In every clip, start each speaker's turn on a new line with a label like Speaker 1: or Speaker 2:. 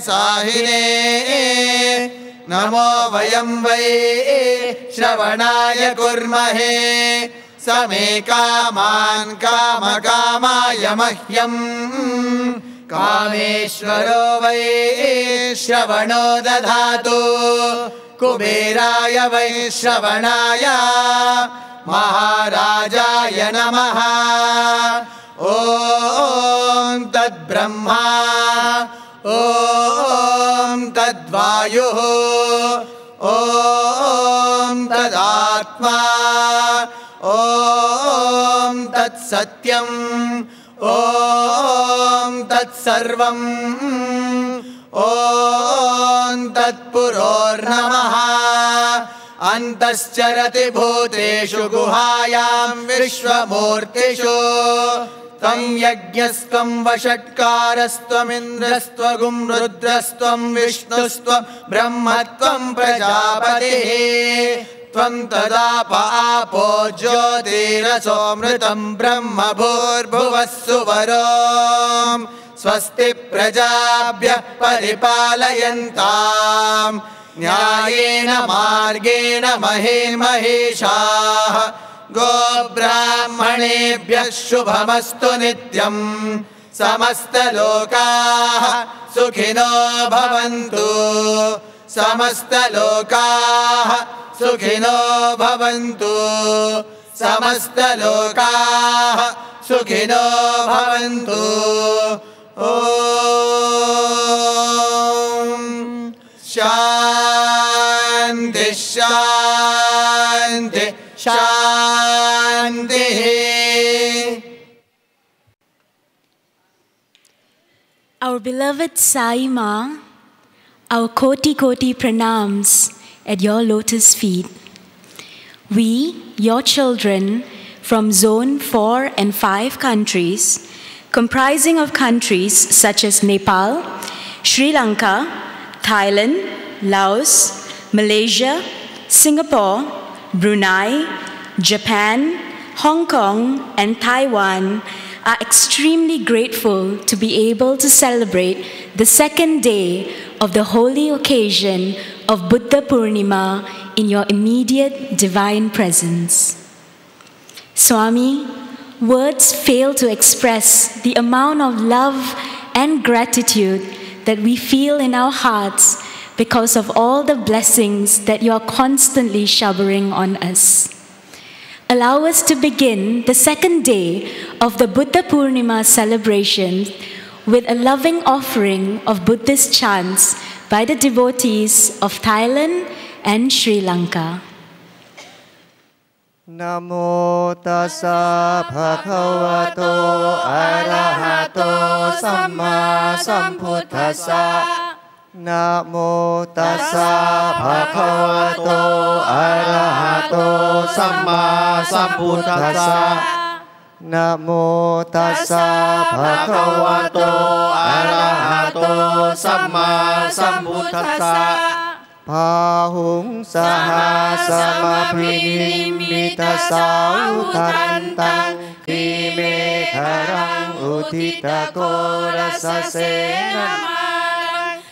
Speaker 1: साहिने नमो वयं वै श्रवणाय कुर्महे समे कामान् कामकामाय मह्यम् कामेश्वरो वै श्रवणो दधातु कुबेराय वै श्रवणाय महाराजाय नमः ॐ तद्ब्रह्मा ॐ तद्वायुः ॐ तदात्मा ॐ तत्सत्यम् ॐ तत्सर्वम् ॐ तत्पुरोर्नमः अन्तश्चरति भूतेषु गुहायां विश्वमूर्तिषु त्वं यज्ञस्त्वं वषट्कारस्त्वमिन्द्रस्त्वं रुद्रस्त्वं विष्णुस्त्वं ब्रह्मत्वं प्रजापतिः त्वं तदाप आपो ज्योतिरसोऽमृतं ब्रह्म भूर्भुवः सुवरों स्वस्ति प्रजाभ्यः परिपालयन्ताम् न्यायेन मार्गेण महीमहेशाः गोब्राह्मणेभ्यः शुभमस्तु नित्यम् समस्तलोकाः सुखिनो भवन्तु समस्तलोकाः सुखिनो भवन्तु समस्तलोकाः सुखिनो भवन्तु शान्ति शान्ति शान्तिः।
Speaker 2: Our beloved Sai Ma, our koti pranams at your lotus feet. We, your children, from Zone 4 and 5 countries, comprising of countries such as Nepal, Sri Lanka, Thailand, Laos, Malaysia, Singapore, Brunei, Japan, Hong Kong, and Taiwan, are extremely grateful to be able to celebrate the second day of the holy occasion of Buddha Poornima in your immediate divine presence. Swami, words fail to express the amount of love and gratitude that we feel in our hearts because of all the blessings that you are constantly showering on us. Allow us to begin the second day of the Buddha Poornima celebration with a loving offering of Buddhist chants by the devotees of Thailand and Sri Lanka.
Speaker 3: Namo tassa bhagavato arahato samma sambuddhassa. Namo tassa bhagavato arahato samma sambuddhassa. Namo tassa bhagavato arahato samma sambuddhassa. Pahung saha samapinimita sautantang kime karang utita korasa senam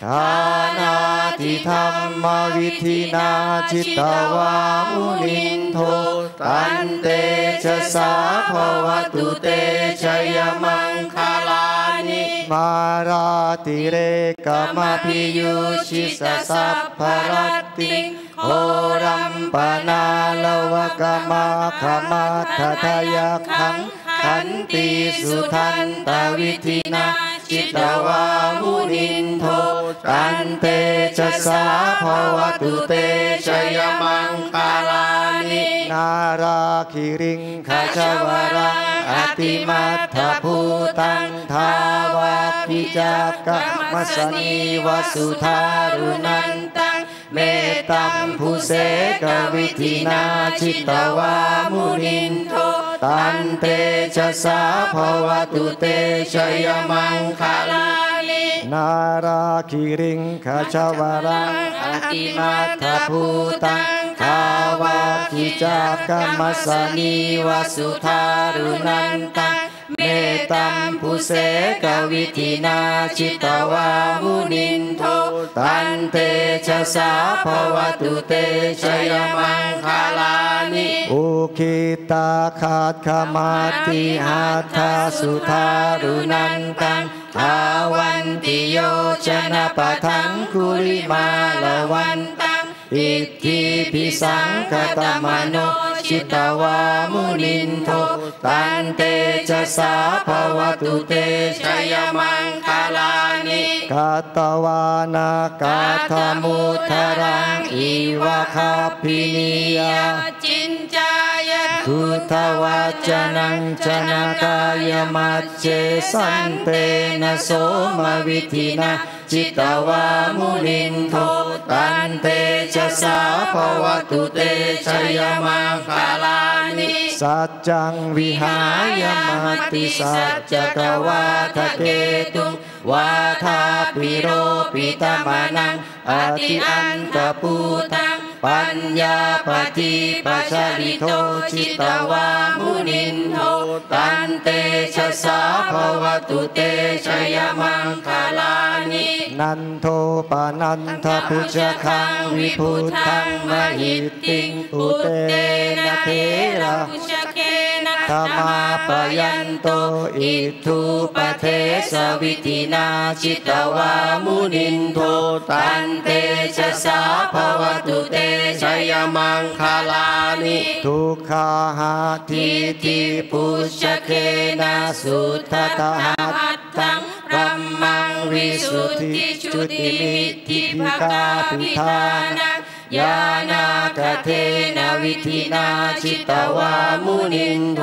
Speaker 3: Tanati dhamma vidhina cittawa muninto tante jasa bhavatu te jaya mangkalani marati rekamapiyushisa sapparating oram panalawakama kama tatayakang kanti sutanta vidhina cittawa muninto tante jasa bhavatu te jaya mangkalani narakiring kajawarang atimatha bhutang dhawa kijaka masani wasudharunantang metam phuse kavidhina cittawa muninto tante jasa bhavatu te jaya mangkalani narakiring kajawarang atimatha bhutang dhawa kijaka masani wasudharunantang metam phuse kavidhina cittawa muninto ตันเตชะสาภวตุเตชยมังคลานิอุคิตาขาดขมาติหัตถสุทารุนันตังทาวันติโยชนะปะทังคุริมาลวันตังอิทธิพิสังคตมโนชิตวามุนินโทตันเตชะสาภวตุเตชยมังคลานิกัตตวานากัตถมุทรังอิวะคาปินิยาจินจายะพุทธวัจนังจนกายมัจเจสันเตนะโสมวิธินาจิตวามุนินโทตันเตชะสาภวตุเตชยมังคลานิสัจจังวิหายมัตติสัจจกวาทะเกตุวาทาปิโรปิตมนังอติอันตปูตังปัญญาปฏิปัชริโตจิตวามุนินโทตันเตชะสาภวตุเตชยมังคลานินันโทปานันทพุจคังวิพุทธังมหิตติงอุเตนะเทระธรรมาปยันโตอิทุปเทสวิตินาจิตวามุนินโทตันเตชะสาภวตุเตชยมังคลานิทุกขาหาทิติปุชเคนะสุทธตหัตถังรัมมังวิสุทธิจุติมิทิภกาปิธานังยานากเทนะวิธินาจิตวามุนินโท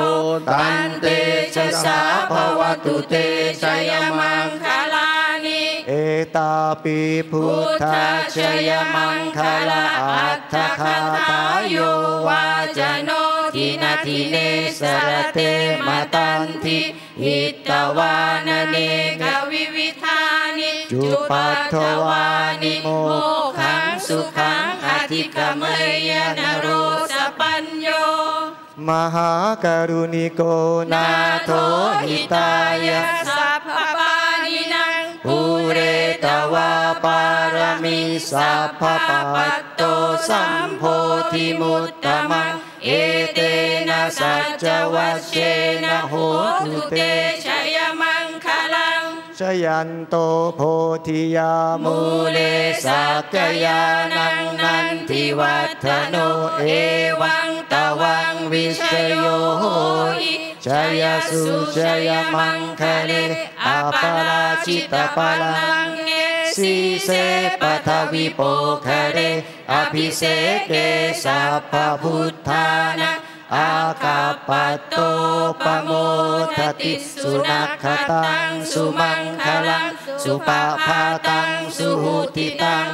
Speaker 3: ตันเตชะสาภวตุเตชยมังคลานิเอตาปิพุทธชยมังคลาอัตถคาทายโยวาจโนทินาทิเนสรเตมตันทิหิตวานเนกวิวิธานิจุปัตถวานิโมขังสุขังอธิกเมยนโรสปัญโยมหากรุณิโกนาโถหิตายะสัพพปานินังภูเรตวาปารมิสัพพปัตโตสัมโพธิมุตตมังเอเตนะสัจจวัชเชนะโหตุเตชยมังคลังชยันโตโพธิยามูเลสักยานังนันทิวัฒโนเอวังตวังวิเชโยโหอิชยสุชยมังคเลอปาราชิตปาลังเอสีเสปทวิโปคะเรอภิเสเกสัพพพุทธานะอากาปโตปโมทติสุนัขตังสุมังคลังสุปาพาตังสุหุติตัง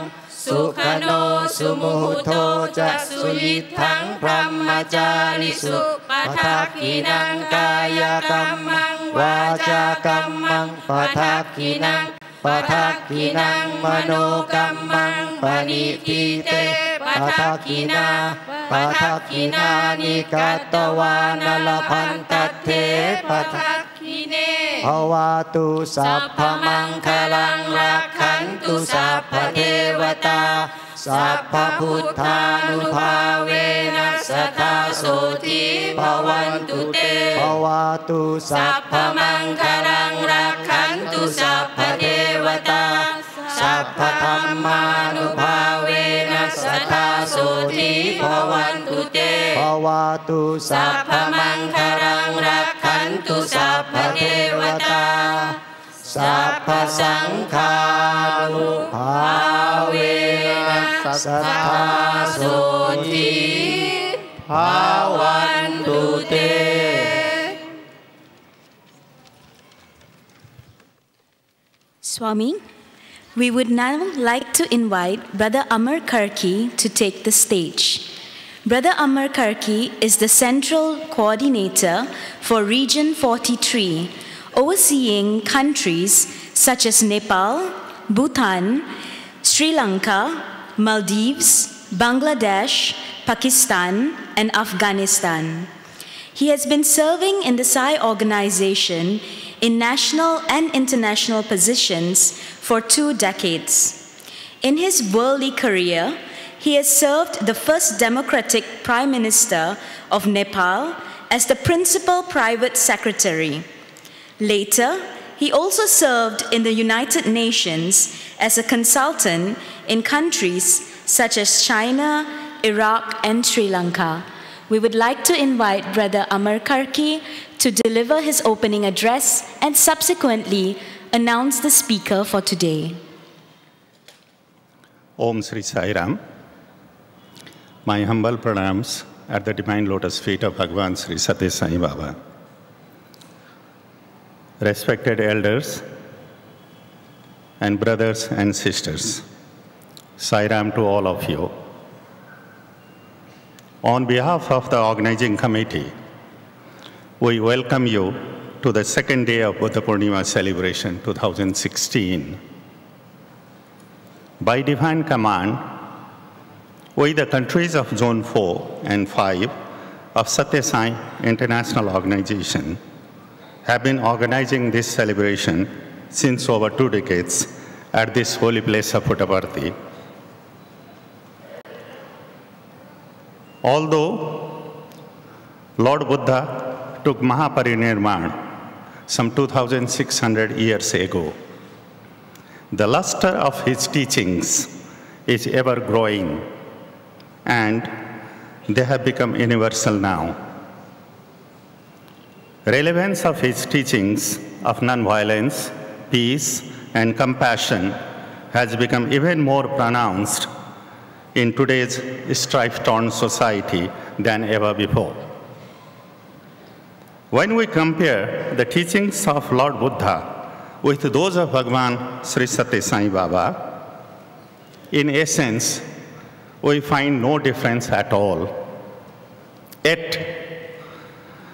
Speaker 3: สุขโนสุมุโทจะสุยิทังพรหมจาริสุปทักขินังกายกรรมังวาจากรรมังปทักขินังปทักขินังมโนกรรมังปณิทิเตปทักขินาปทักขินานิกัตตวานลพันตเทปทักขิเนภวตุสัพพมังคลังรักขันตุสัพพเทวตาสัพพพุทธานุภาเวนัสสทาโสทิภวันตุเตภวตุสัพพมังคลังรักขันตุสัพพเทวตาสัพพธรรมานุภาเวนัสสทาโสทิภวันตุเตภวตุสัพพมังคลังรักขันตุสัพพเทวตาสัพพสังฆานุภาเวนัสสทาโสทิภวันตุเต
Speaker 2: Swami, we would now like to invite Brother Amar Karki to take the stage. Brother Amar Karki is the Central Coordinator for Region 43, overseeing countries such as Nepal, Bhutan, Sri Lanka, Maldives, Bangladesh, Pakistan, and Afghanistan. He has been serving in the Sai organization in national and international positions for 2 decades. In his worldly career, he has served the first democratic Prime Minister of Nepal as the principal private secretary. Later, he also served in the United Nations as a consultant in countries such as China, Iraq, and Sri Lanka. We would like to invite Brother Amar Karki to deliver his opening address and subsequently announce the speaker for today.
Speaker 4: Om Sri Sai Ram. My humble pranams at the divine lotus feet of Bhagavan Sri Sathya Sai Baba. Respected elders and brothers and sisters, Sai Ram to all of you. On behalf of the organizing committee, we welcome you to the second day of Buddha Poornima celebration 2016. By divine command, we, the countries of Zone 4 and 5 of Sathya Sai International Organization, have been organizing this celebration since over 2 decades at this holy place of Puttaparthi. Although Lord Buddha took Mahaparinirvan some 2,600 years ago, the luster of his teachings is ever growing, and they have become universal now. Relevance of his teachings of non-violence, peace, and compassion has become even more pronounced in today's strife-torn society than ever before. When we compare the teachings of Lord Buddha with those of Bhagavan Sri Sathya Sai Baba, in essence, we find no difference at all. Yet,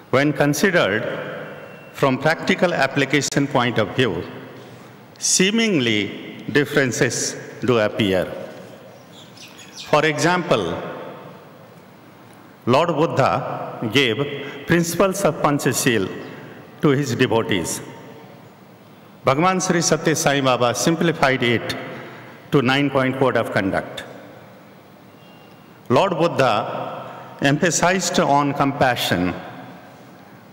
Speaker 4: when considered from practical application point of view, seemingly differences do appear. For example, Lord Buddha gave principles of Panchashil to his devotees. Bhagavan Sri Sathya Sai Baba simplified it to 9-point code of conduct. Lord Buddha emphasized on compassion.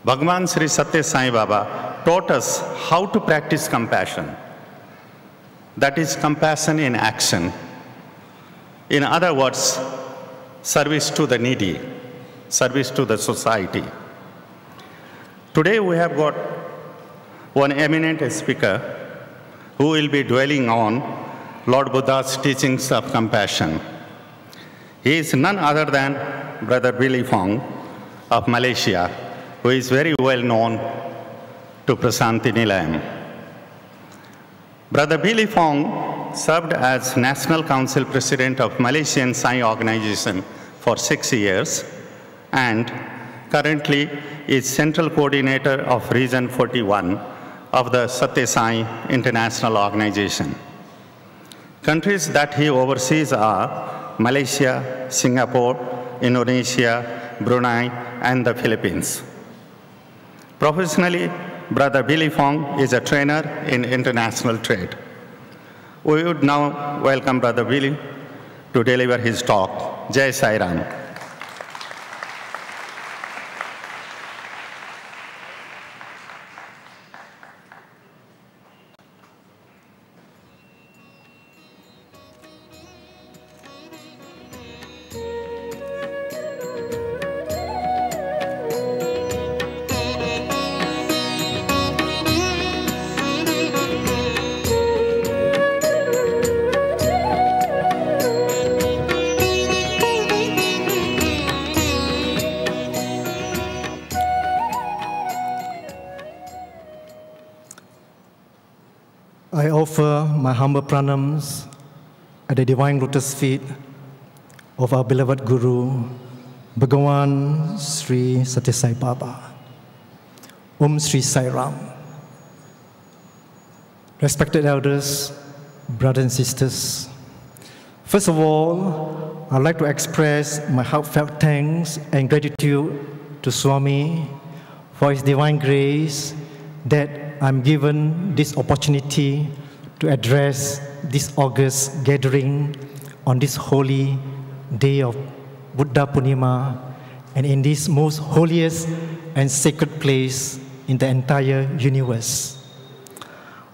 Speaker 4: Bhagavan Sri Sathya Sai Baba taught us how to practice compassion. That is compassion in action. In other words, service to the needy, service to the society. Today we have got one eminent speaker who will be dwelling on Lord Buddha's teachings of compassion. He is none other than Brother Billy Fong of Malaysia, who is very well known to Prasanthi Nilayam. Brother Billy Fong served as National Council President of Malaysian Sai Organization for 6 years and currently is Central Coordinator of Region 41 of the Sathya Sai International Organization. Countries that he oversees are Malaysia, Singapore, Indonesia, Brunei, and the Philippines. Professionally, Brother Billy Fong is a trainer in international trade. We would now welcome Brother Billy to deliver his talk. Jai Sai Ram.
Speaker 5: I offer my humble pranams at the divine lotus feet of our beloved Guru, Bhagavan Sri Sathya Sai Baba. Om Sri Sai Ram. Respected elders, brothers and sisters, first of all, I'd like to express my heartfelt thanks and gratitude to Swami for his divine grace that I'm given this opportunity to address this August gathering on this holy day of Buddha Poornima, and in this most holiest and sacred place in the entire universe.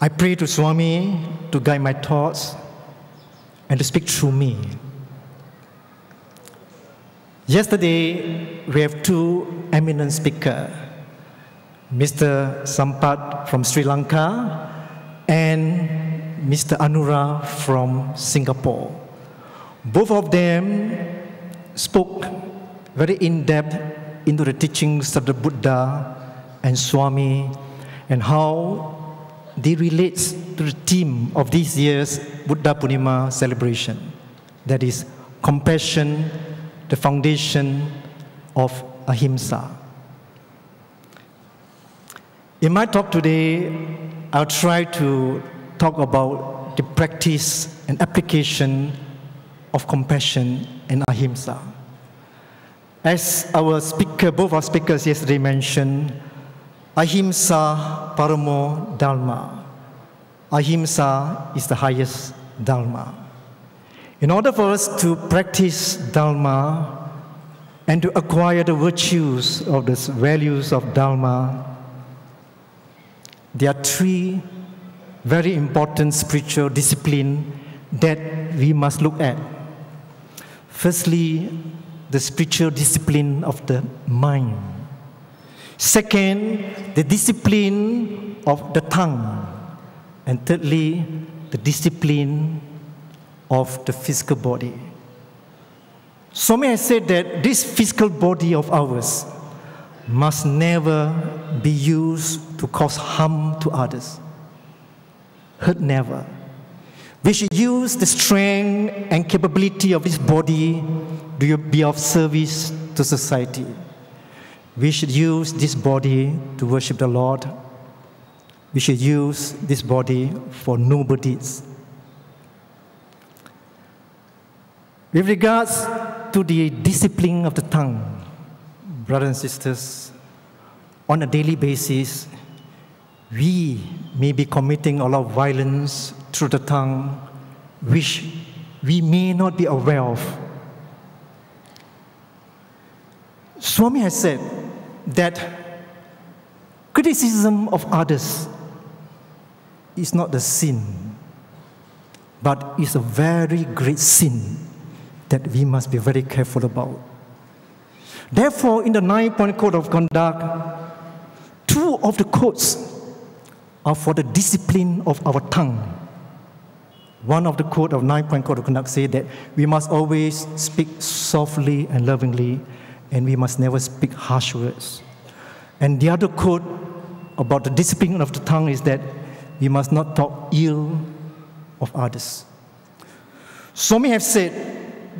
Speaker 5: I pray to Swami to guide my thoughts and to speak through me. Yesterday, we have two eminent speakers, Mr. Sampat from Sri Lanka and Mr. Anura from Singapore. Both of them spoke very in-depth into the teachings of the Buddha and Swami and how they relate to the theme of this year's Buddha Poornima celebration, that is compassion, the foundation of ahimsa. In my talk today, I'll try to talk about the practice and application of compassion and ahimsa. As both our speakers yesterday mentioned, ahimsa paramo dharma. Ahimsa is the highest dharma. In order for us to practice dharma and to acquire the virtues of the values of dharma, there are three very important spiritual disciplines that we must look at. Firstly, the spiritual discipline of the mind. Second, the discipline of the tongue. And thirdly, the discipline of the physical body. Swami has said that this physical body of ours must never be used to cause harm to others. Hurt never. We should use the strength and capability of this body to be of service to society. We should use this body to worship the Lord. We should use this body for noble deeds. With regards to the discipline of the tongue, brothers and sisters, on a daily basis, we may be committing a lot of violence through the tongue, which we may not be aware of. Swami has said that criticism of others is not the sin, but is a very great sin that we must be very careful about. Therefore, in the 9-point code of conduct, two of the codes are for the discipline of our tongue. One of the code of 9-point code of conduct say that we must always speak softly and lovingly, and we must never speak harsh words. And the other code about the discipline of the tongue is that we must not talk ill of others. Swami have said,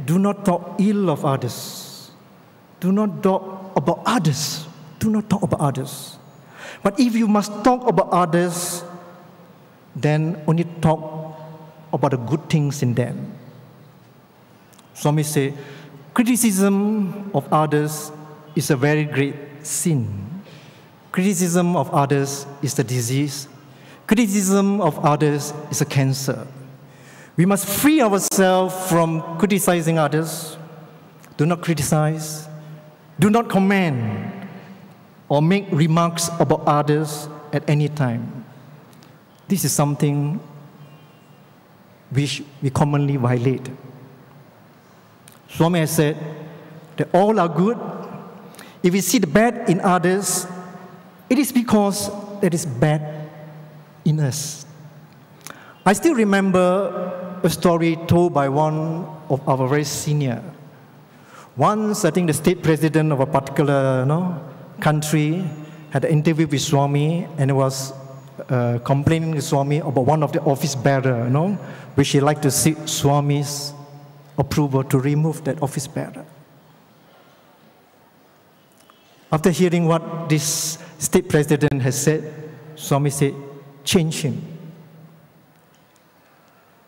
Speaker 5: do not talk ill of others. Do not talk about others. Do not talk about others. But if you must talk about others, then only talk about the good things in them. Swami say, criticism of others is a very great sin. Criticism of others is the disease. Criticism of others is a cancer. We must free ourselves from criticizing others. Do not criticize. Do not comment or make remarks about others at any time. This is something which we commonly violate. Swami has said that all are good. If we see the bad in others, it is because there is bad in us. I still remember a story told by one of our very senior. Once, I think the state president of a particular country had an interview with Swami, and was complaining to Swami about one of the office bearer, which he liked to seek Swami's approval to remove that office bearer. After hearing what this state president has said, Swami said, change him.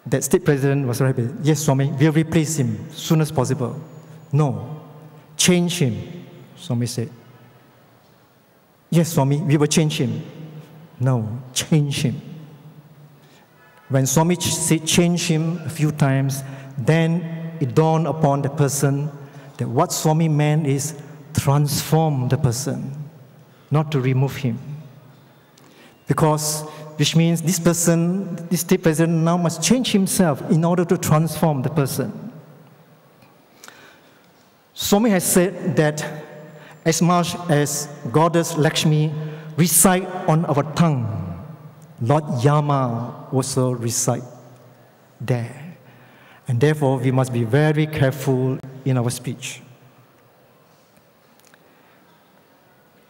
Speaker 5: That state president was right. Yes, Swami, we'll replace him as soon as possible. No, change him. Swami said, yes, Swami, we will change him. No, change him. When Swami changed him a few times, then it dawned upon the person that what Swami meant is transform the person, not to remove him. Which means this person, this state president now must change himself in order to transform the person. Swami has said that as much as Goddess Lakshmi reside on our tongue, Lord Yama also reside there. And therefore, we must be very careful in our speech.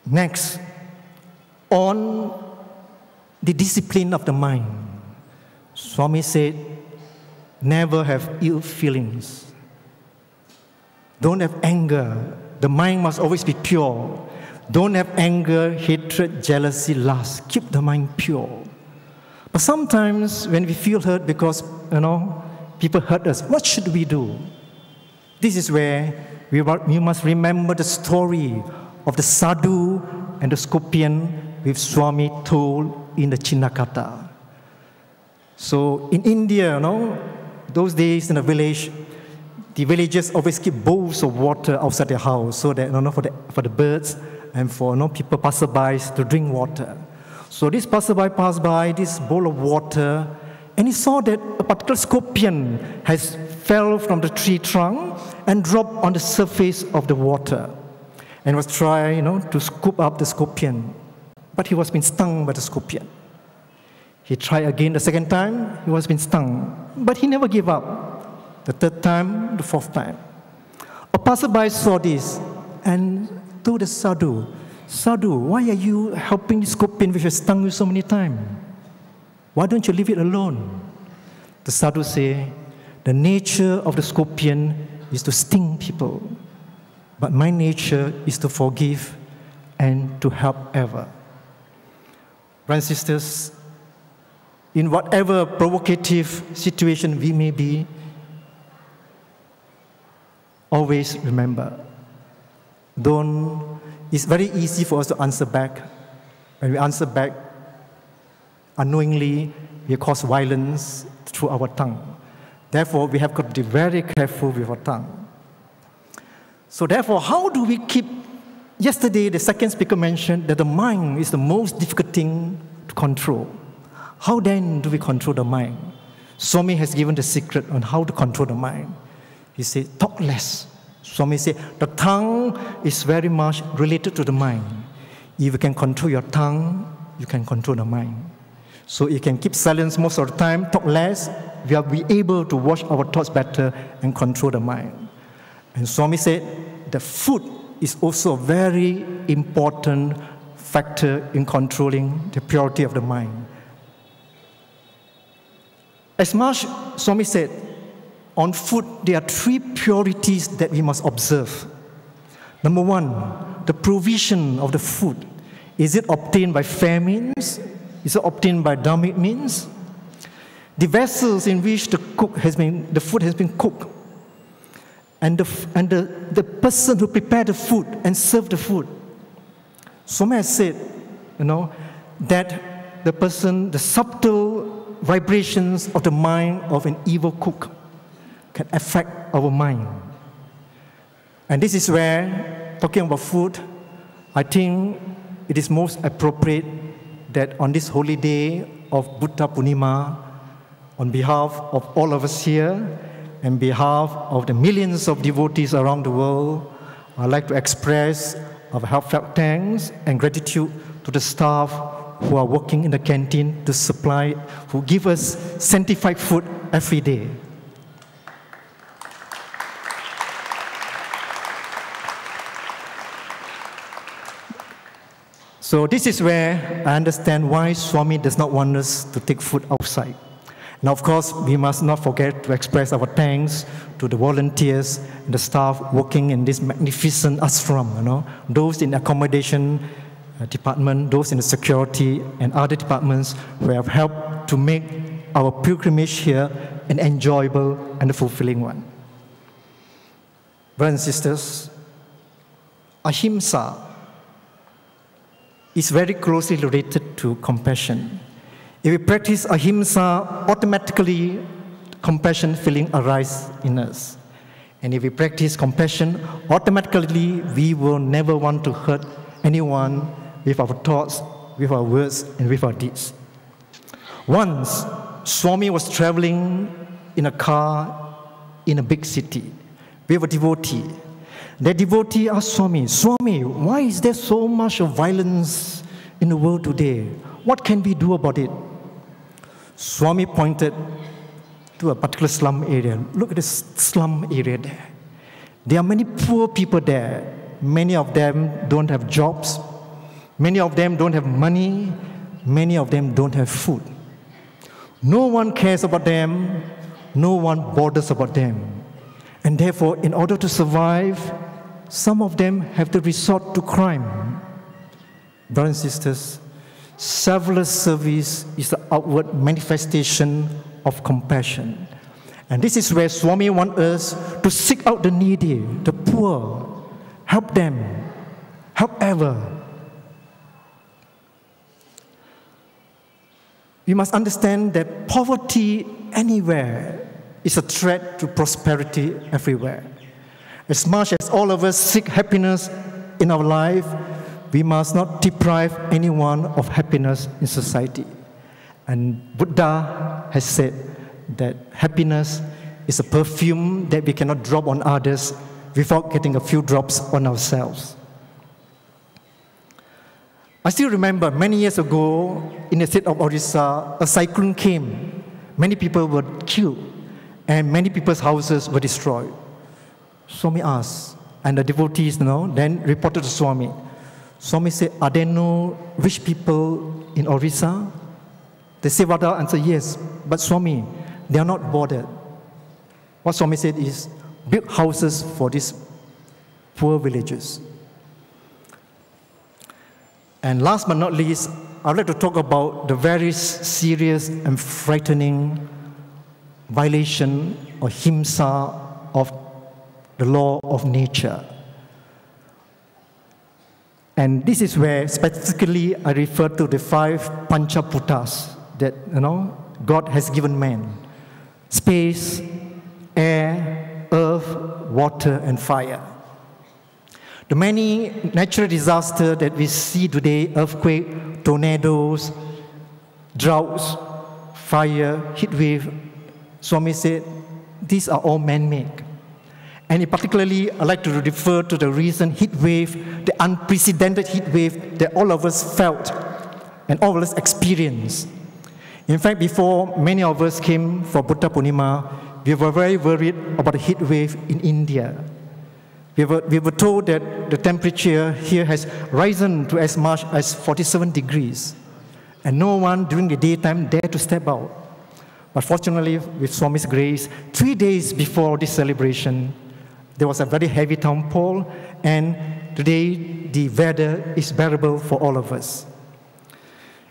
Speaker 5: Next, on the discipline of the mind, Swami said, never have ill feelings. Don't have anger. The mind must always be pure. Don't have anger, hatred, jealousy, lust. Keep the mind pure. But sometimes when we feel hurt because, people hurt us, what should we do? This is where we must remember the story of the sadhu and the scorpion which Swami told in the Chinnakatha. So in India, those days in the village, the villagers always keep bowls of water outside their house so that for the birds and for people passerby to drink water. So this passerby passed by this bowl of water, and he saw that a particular scorpion has fell from the tree trunk and dropped on the surface of the water, and was trying, to scoop up the scorpion, but he was being stung by the scorpion. He tried again the second time, he was being stung, but he never gave up. The third time, the fourth time. A passerby saw this and told the sadhu, "Sadhu, why are you helping the scorpion which has stung you so many times? Why don't you leave it alone?" The sadhu said, "The nature of the scorpion is to sting people, but my nature is to forgive and to help ever." Brothers and sisters, in whatever provocative situation we may be, always remember, it's very easy for us to answer back. When we answer back, unknowingly, we cause violence through our tongue. Therefore, we have got to be very careful with our tongue. So therefore, how do we keep, yesterday the second speaker mentioned that the mind is the most difficult thing to control. How then do we control the mind? Swami has given the secret on how to control the mind. He said, talk less. Swami said, the tongue is very much related to the mind. If you can control your tongue, you can control the mind. So you can keep silence most of the time, talk less, we will be able to watch our thoughts better and control the mind. And Swami said, the food is also a very important factor in controlling the purity of the mind. As much, Swami said, on food, there are three purities that we must observe. Number one, the provision of the food. Is it obtained by fair means? Is it obtained by dharmic means? The vessels in which the food has been cooked, and the person who prepared the food and served the food. Swami has said, that the subtle vibrations of the mind of an evil cook can affect our mind. And this is where, talking about food, I think it is most appropriate that on this holy day of Buddha Poornima, on behalf of all of us here, and behalf of the millions of devotees around the world, I'd like to express our heartfelt thanks and gratitude to the staff who are working in the canteen to supply, who give us sanctified food every day. So this is where I understand why Swami does not want us to take food outside. Now, of course, we must not forget to express our thanks to the volunteers and the staff working in this magnificent ashram, those in the accommodation department, those in the security and other departments who have helped to make our pilgrimage here an enjoyable and a fulfilling one. Brothers and sisters, ahimsa is very closely related to compassion. If we practice ahimsa, automatically compassion feeling arises in us. And if we practice compassion, automatically we will never want to hurt anyone with our thoughts, with our words, and with our deeds. Once, Swami was traveling in a car in a big city with a devotee. The devotee asked Swami, Swami, why is there so much of violence in the world today? What can we do about it? Swami pointed to a particular slum area. Look at this slum area there. There are many poor people there. Many of them don't have jobs. Many of them don't have money. Many of them don't have food. No one cares about them. No one bothers about them. And therefore, in order to survive, some of them have to resort to crime. Brothers and sisters, selfless service is the outward manifestation of compassion. And this is where Swami wants us to seek out the needy, the poor, help them, however. We must understand that poverty anywhere is a threat to prosperity everywhere. As much as all of us seek happiness in our life, we must not deprive anyone of happiness in society. And Buddha has said that happiness is a perfume that we cannot drop on others without getting a few drops on ourselves. I still remember many years ago in the state of Orissa, a cyclone came. Many people were killed and many people's houses were destroyed. Swami asked, and the devotees then reported to Swami. Swami said, are there no rich people in Orissa? The Sevada answered, yes, but Swami, they are not bothered. What Swami said is, build houses for these poor villages. And last but not least, I'd like to talk about the very serious and frightening violation or himsa of the law of nature. And this is where specifically I refer to the 5 Panchaputas that God has given man: space, air, earth, water, and fire. The many natural disasters that we see today, earthquake, tornadoes, droughts, fire, heat wave, Swami said, these are all man-made. And particularly, I'd like to refer to the recent heat wave, the unprecedented heat wave that all of us felt and all of us experienced. In fact, before many of us came for Buddha Poornima, we were very worried about the heat wave in India. We were told that the temperature here has risen to as much as 47 degrees, and no one during the daytime dared to step out. But fortunately, with Swami's grace, 3 days before this celebration, there was a very heavy downpour, and today the weather is bearable for all of us.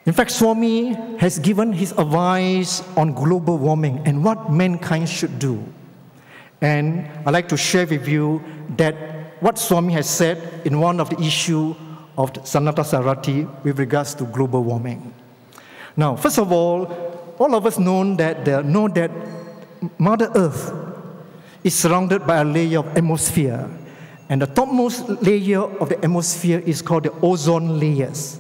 Speaker 5: In fact, Swami has given his advice on global warming and what mankind should do. And I'd like to share with you that what Swami has said in one of the issues of Sanata Sarati with regards to global warming. Now, first of all of us know that Mother Earth is surrounded by a layer of atmosphere. And the topmost layer of the atmosphere is called the ozone layers.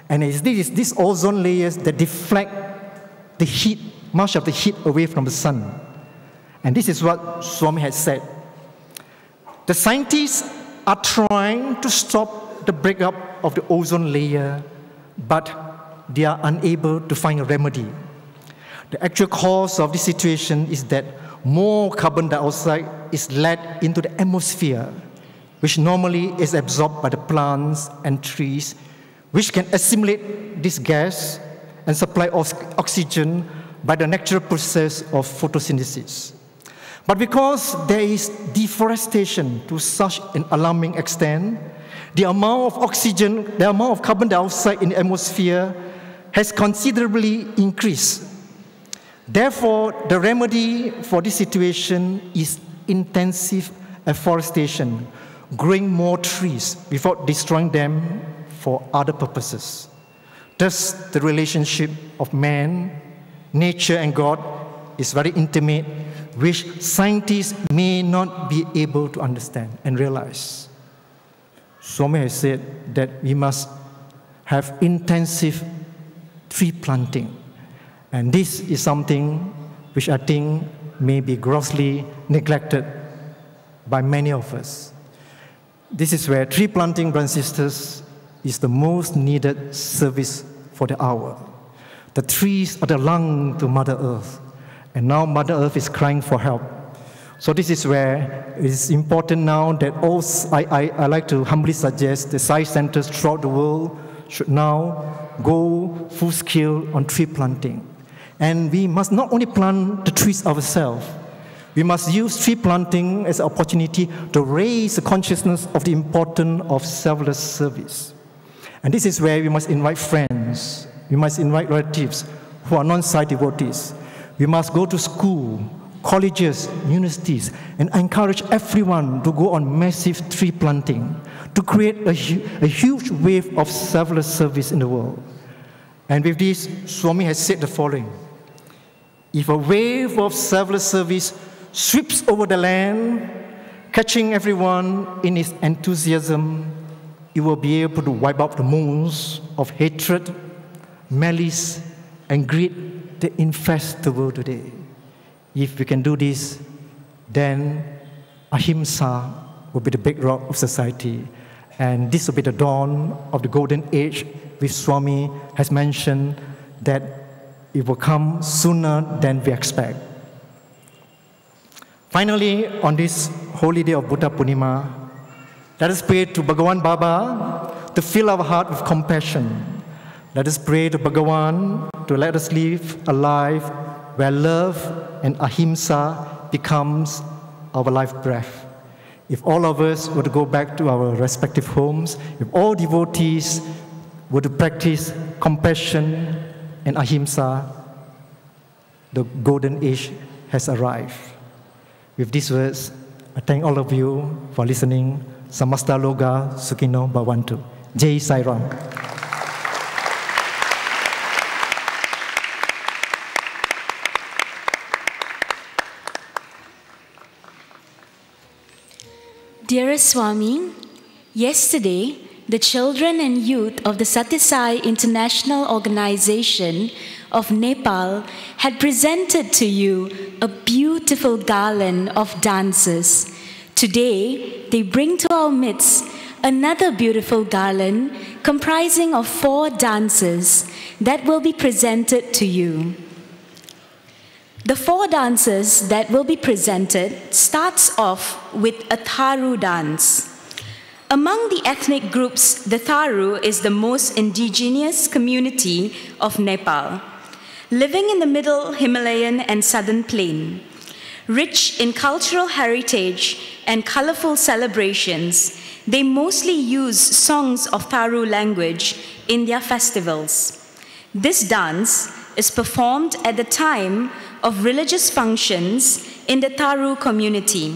Speaker 5: And it's these ozone layers that deflect the heat, much of the heat away from the sun. And this is what Swami has said. The scientists are trying to stop the breakup of the ozone layer, but they are unable to find a remedy. The actual cause of this situation is that more carbon dioxide is let into the atmosphere, which normally is absorbed by the plants and trees, which can assimilate this gas and supply oxygen by the natural process of photosynthesis. But because there is deforestation to such an alarming extent, the amount of oxygen, the amount of carbon dioxide in the atmosphere has considerably increased. Therefore, the remedy for this situation is intensive afforestation, growing more trees without destroying them for other purposes. Thus, the relationship of man, nature, and God is very intimate, which scientists may not be able to understand and realize. Swami has said that we must have intensive tree planting. And this is something which I think may be grossly neglected by many of us. This is where tree planting, brothers and sisters, is the most needed service for the hour. The trees are the lung to Mother Earth, and now Mother Earth is crying for help. So this is where it is important now that I like to humbly suggest the science centers throughout the world should now go full scale on tree planting. And we must not only plant the trees ourselves, we must use tree planting as an opportunity to raise the consciousness of the importance of selfless service. And this is where we must invite friends, we must invite relatives who are non-site devotees. We must go to school, colleges, universities, and encourage everyone to go on massive tree planting to create a huge wave of selfless service in the world. And with this, Swami has said the following: if a wave of selfless service sweeps over the land, catching everyone in its enthusiasm, it will be able to wipe out the moons of hatred, malice, and greed that infest the world today. If we can do this, then ahimsa will be the bedrock of society. And this will be the dawn of the golden age, which Swami has mentioned that it will come sooner than we expect. Finally, on this holy day of Buddha Poornima, let us pray to Bhagavan Baba to fill our heart with compassion. Let us pray to Bhagavan to let us live a life where love and ahimsa becomes our life breath. If all of us were to go back to our respective homes, if all devotees were to practice compassion and ahimsa, the golden age has arrived. With these words, I thank all of you for listening. Samasta Loka Sukhino Bhavantu. Jai Sai Ram.
Speaker 2: Dearest Swami, yesterday, the children and youth of the Sathya Sai International Organization of Nepal had presented to you a beautiful garland of dances. Today, they bring to our midst another beautiful garland comprising of 4 dances that will be presented to you. The 4 dances that will be presented starts off with a Tharu dance. Among the ethnic groups, the Tharu is the most indigenous community of Nepal, living in the middle Himalayan and southern plain. Rich in cultural heritage and colorful celebrations, they mostly use songs of Tharu language in their festivals. This dance is performed at the time of religious functions in the Tharu community.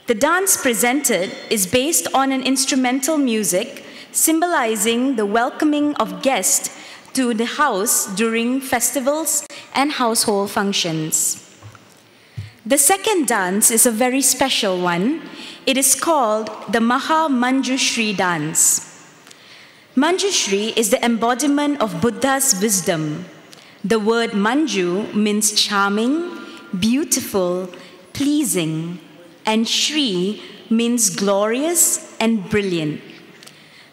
Speaker 2: The dance presented is based on an instrumental music symbolizing the welcoming of guests to the house during festivals and household functions. The second dance is a very special one. It is called the Maha Manjushri dance. Manjushri is the embodiment of Buddha's wisdom. The word Manju means charming, beautiful, pleasing, and Shri means glorious and brilliant.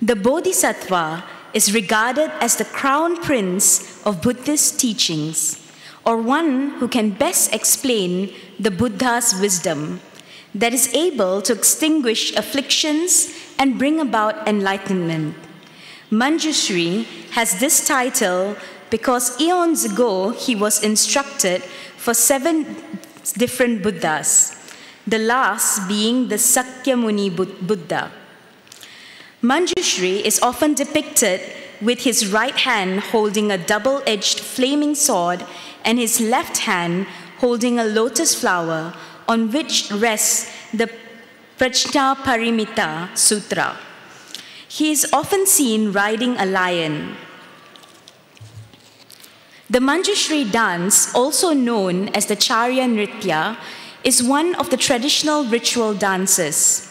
Speaker 2: The Bodhisattva is regarded as the crown prince of Buddhist teachings, or one who can best explain the Buddha's wisdom, that is able to extinguish afflictions and bring about enlightenment. Manjushri has this title because eons ago he was instructed for 7 different Buddhas, the last being the Sakyamuni Buddha. Manjushri is often depicted with his right hand holding a double-edged flaming sword and his left hand holding a lotus flower on which rests the Prajnaparamita Sutra. He is often seen riding a lion. The Manjushri dance, also known as the Charya Nritya, is one of the traditional ritual dances.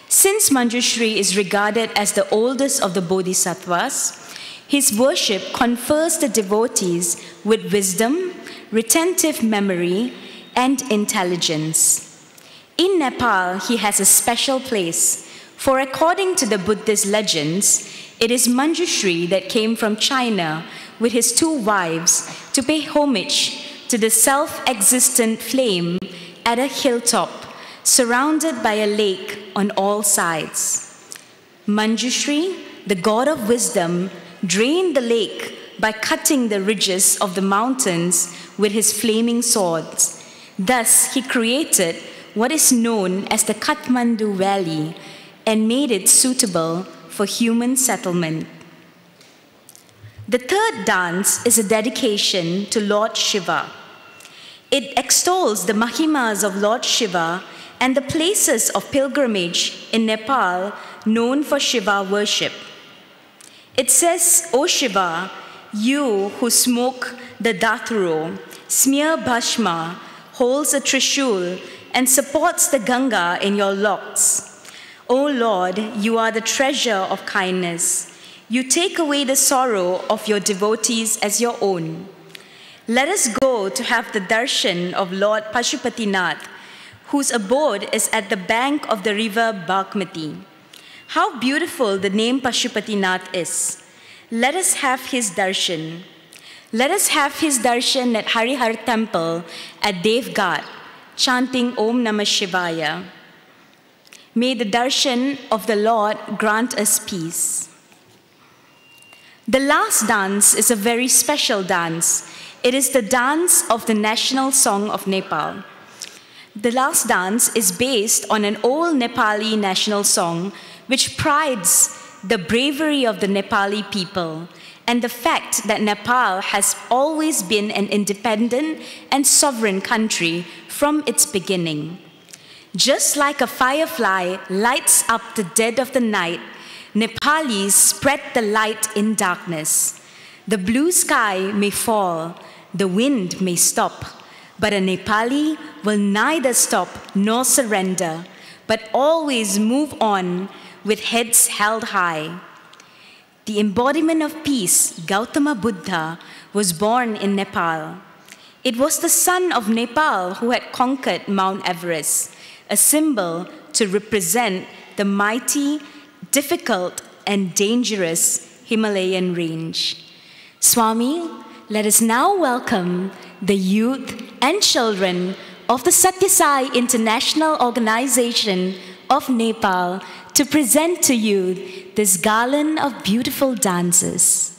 Speaker 2: Since Manjushri is regarded as the oldest of the Bodhisattvas, his worship confers the devotees with wisdom, retentive memory, and intelligence. In Nepal, he has a special place, for according to the Buddhist legends, it is Manjushri that came from China with his 2 wives to pay homage to the self-existent flame at a hilltop, surrounded by a lake on all sides. Manjushri, the god of wisdom, drained the lake by cutting the ridges of the mountains with his flaming swords. Thus, he created what is known as the Kathmandu Valley and made it suitable for human settlement. The third dance is a dedication to Lord Shiva. It extols the Mahimas of Lord Shiva and the places of pilgrimage in Nepal known for Shiva worship. It says, "O Shiva, you who smoke the dathuro, smear bhashma, holds a trishul, and supports the Ganga in your locks. O Lord, you are the treasure of kindness. You take away the sorrow of your devotees as your own. Let us go to have the darshan of Lord Pashupatinath, whose abode is at the bank of the river Bagmati. How beautiful the name Pashupatinath is. Let us have his darshan. Let us have his darshan at Harihar Temple at Devghat, chanting Om Namah Shivaya. May the darshan of the Lord grant us peace." The last dance is a very special dance. It is the dance of the national song of Nepal. The last dance is based on an old Nepali national song which prides the bravery of the Nepali people and the fact that Nepal has always been an independent and sovereign country from its beginning. Just like a firefly lights up the dead of the night, Nepalis spread the light in darkness. The blue sky may fall, the wind may stop, but a Nepali will neither stop nor surrender, but always move on with heads held high. The embodiment of peace, Gautama Buddha, was born in Nepal. It was the son of Nepal who had conquered Mount Everest, a symbol to represent the mighty, difficult, and dangerous Himalayan range. Swami, let us now welcome the youth and children of the Sathya Sai International Organization of Nepal to present to you this garland of beautiful dances.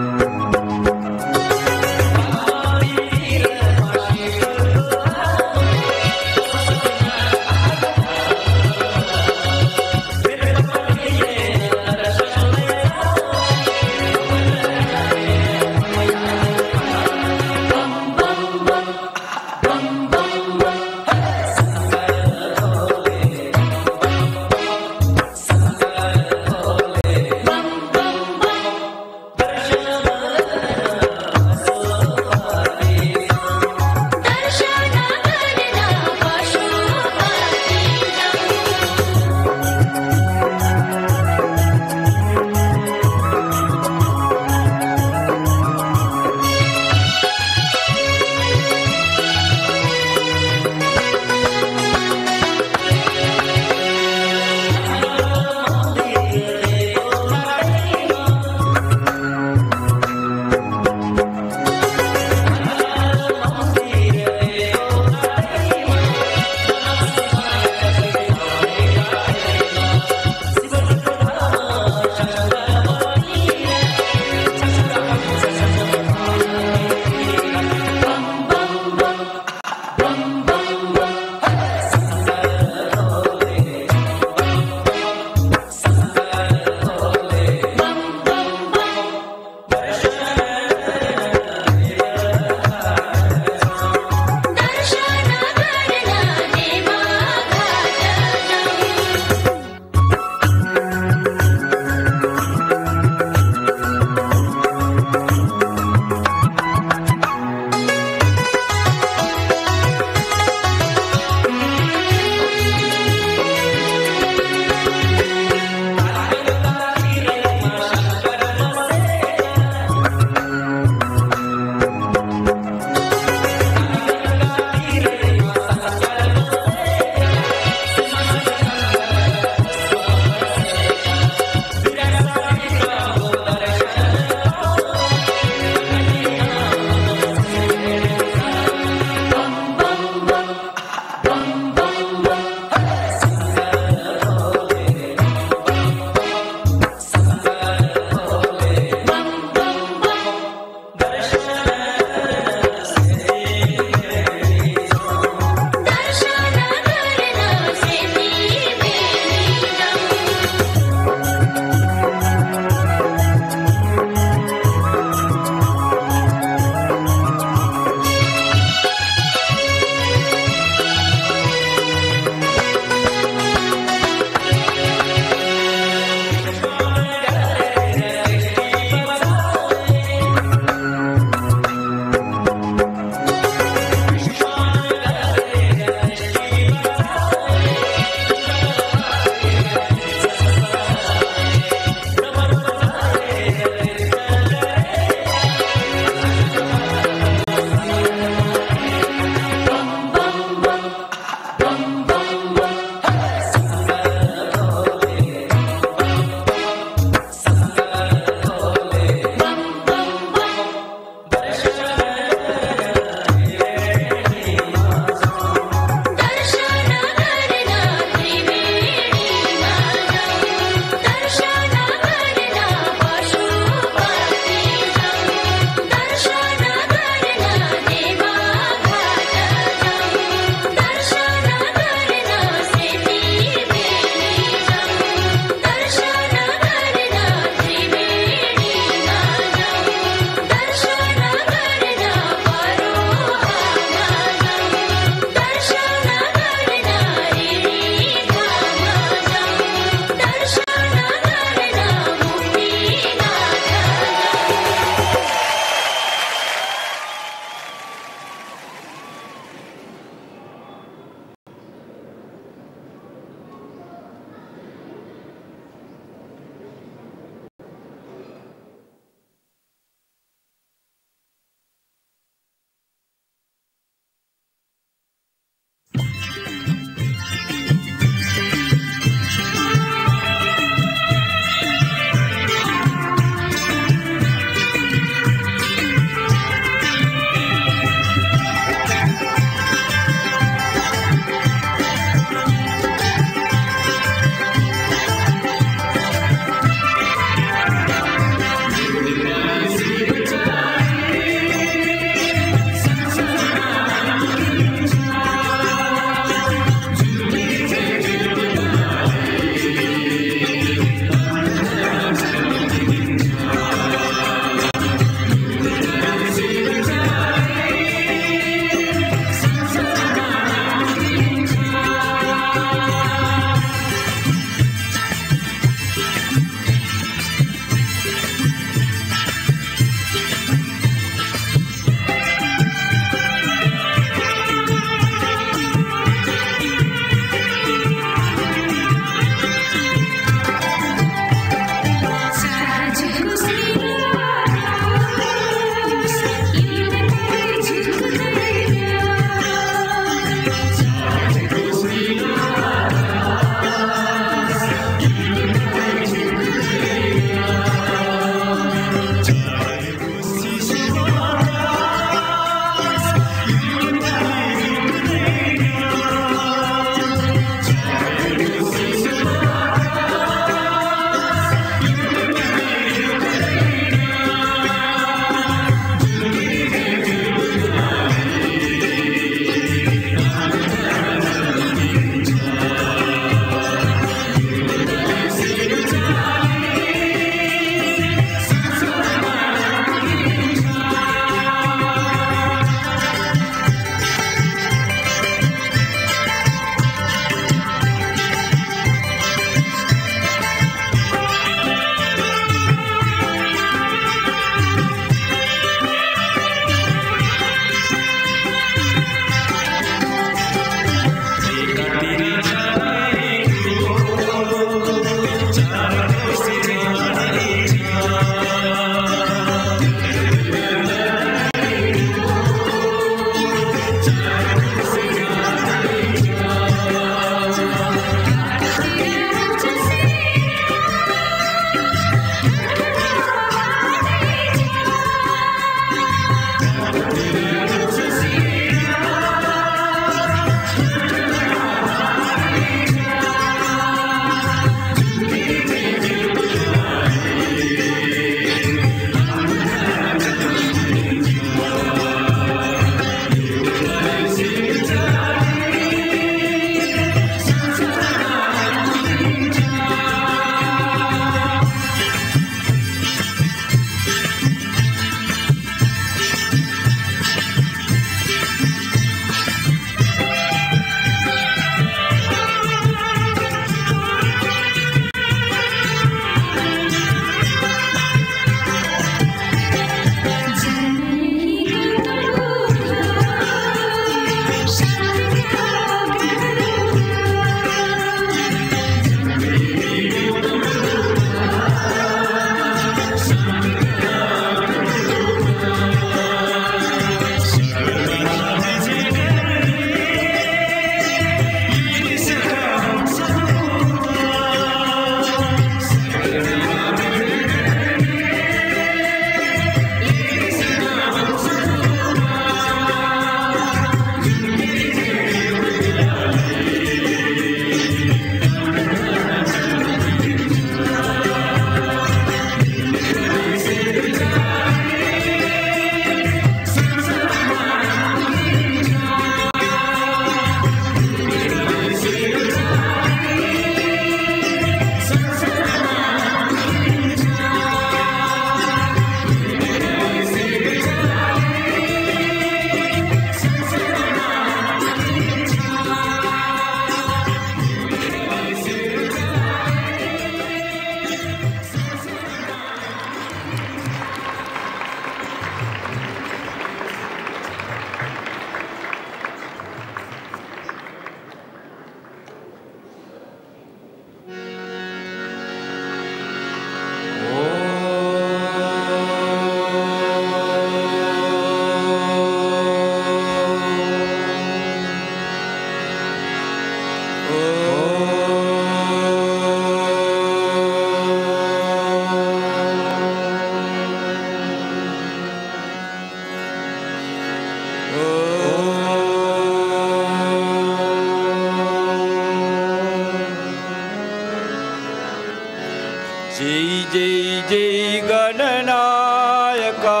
Speaker 6: जय जय जय गणनायका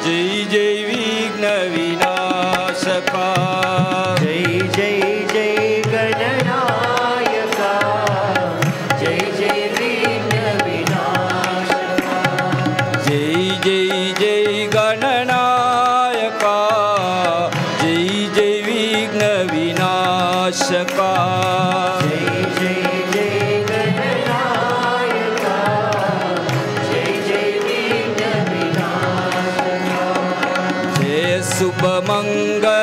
Speaker 6: जय जय विघ्न विनाशका
Speaker 3: जय जय जय गणनायका जय जय विघ्न विनाशका
Speaker 6: जय जय जय गणनायका जय जय विघ्न विनाशका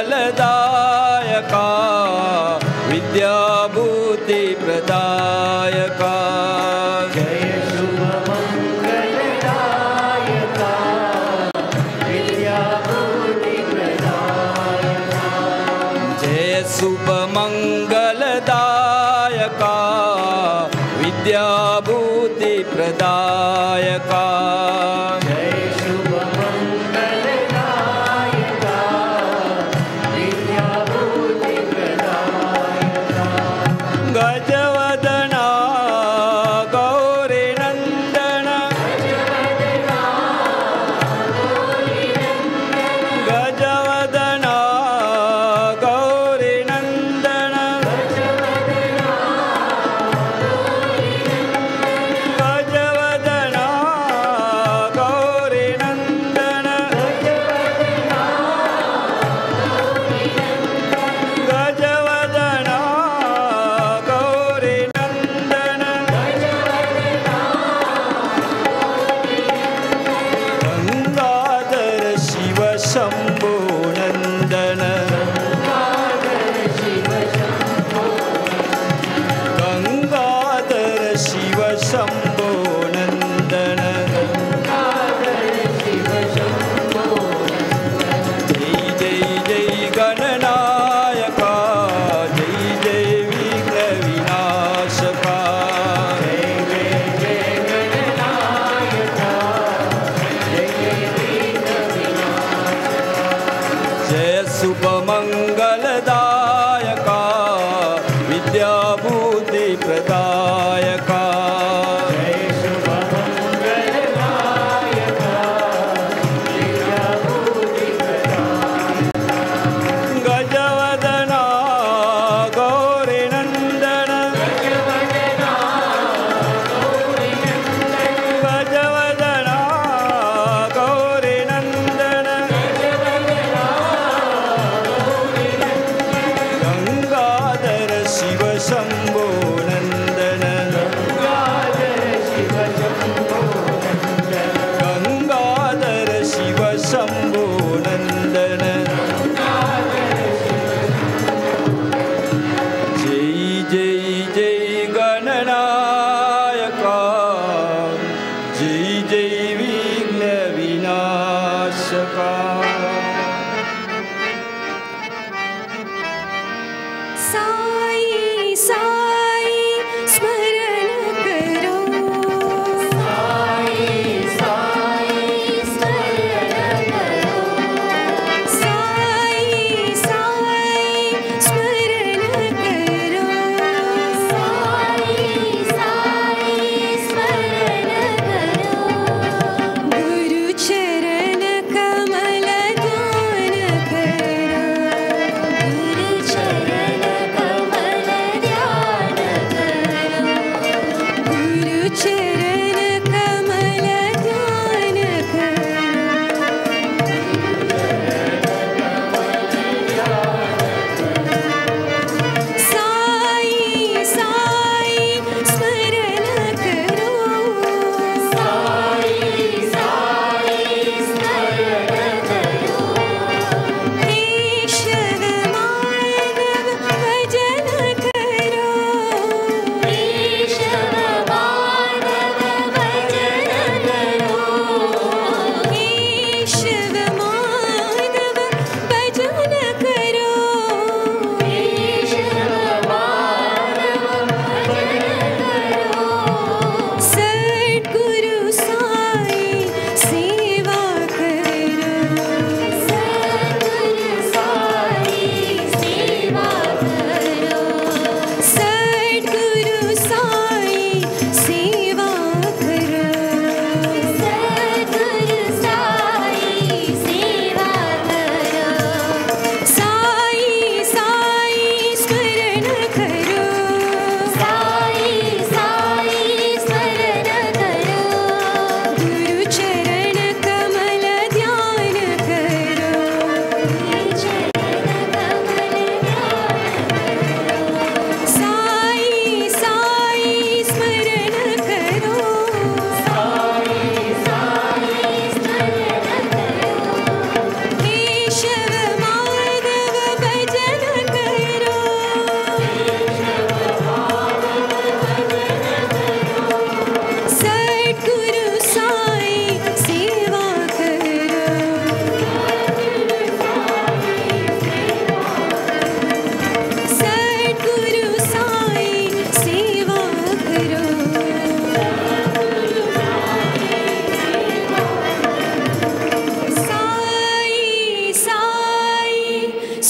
Speaker 6: मंगलदायका विद्याभूति प्रदायका
Speaker 3: जय शुभ मंगलदायका विद्याभूति प्रदायका
Speaker 6: जय शुभ मंगलदायका विद्याभूति प्रदायका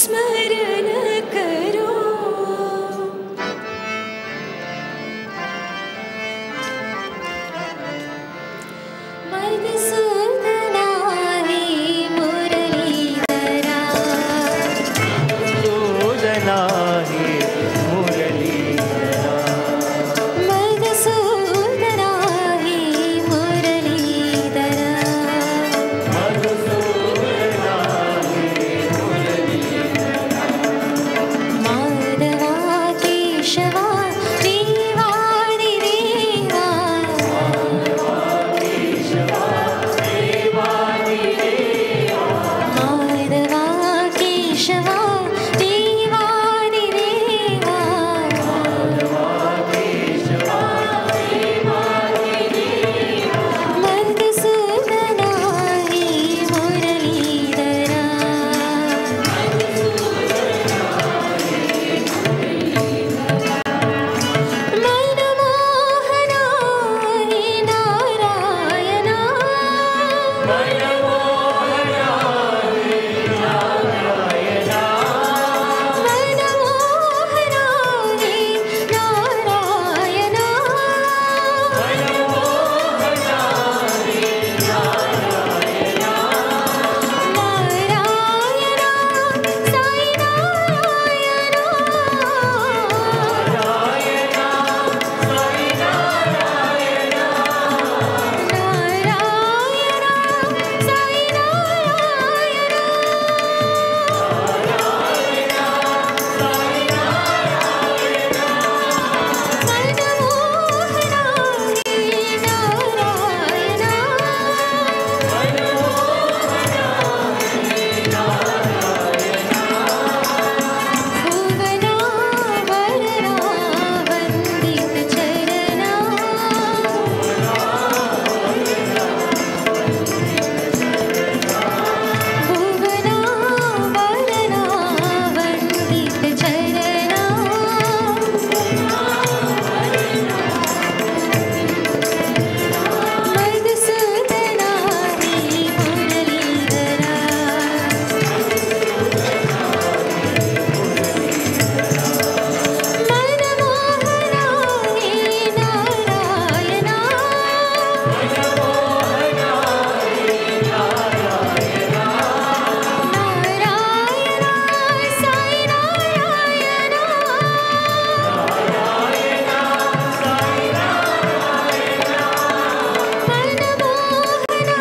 Speaker 2: स्मरण करो मधुसूदना हे मुरलीधरा
Speaker 3: मधुसूदना हे मुरलीधरा
Speaker 2: मधुसूदना हे मुरलीधरा
Speaker 3: मधुसूदना हे मुरलीधरा
Speaker 2: माधवा केशवा देवादि देवा माधवा केशवा देवादि देवा मधुसूदना हे मुरलीधरा मनमोहना हे नारायणा मनमोहना हे नारायणा नारायणा साई नारायणा नारायणा साई नारायणा मनमोहना हे नारायणा भुवना वरना वन्दित चरणा भुवना वरना वन्दित चरणा मधुसूदना हे मुरलीधरा मनमोहना हे नारायणा नारायणा साई नारायणा मनमोहना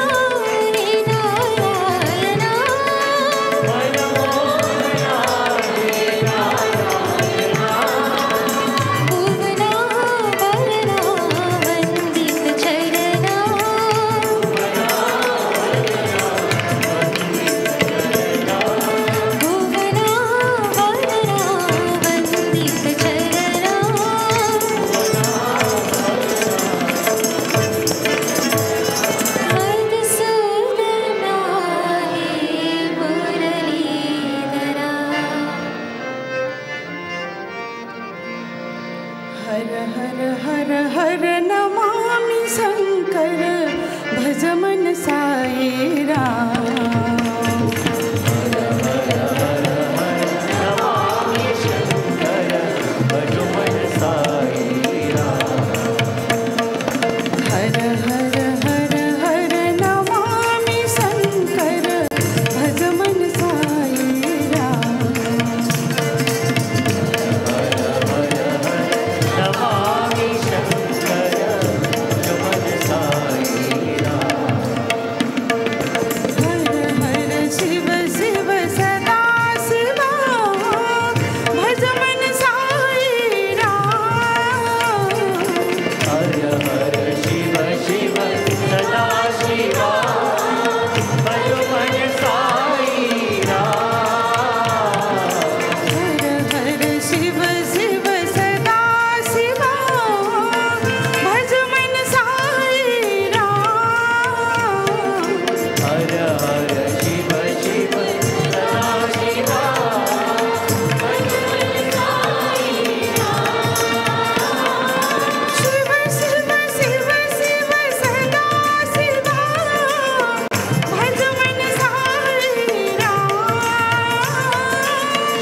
Speaker 2: हे नारायणा भुवना वरना वन्दित चरणा भुवना वरना वन्दित चरणा मधुसूदना हे मुरलीधरा
Speaker 7: हर हर हर हर नमामि शंकर भज मन साई राम हर हर हर हर नमामि शंकर भज मन साई राम
Speaker 3: नमामि शंकर भज मन साई राम।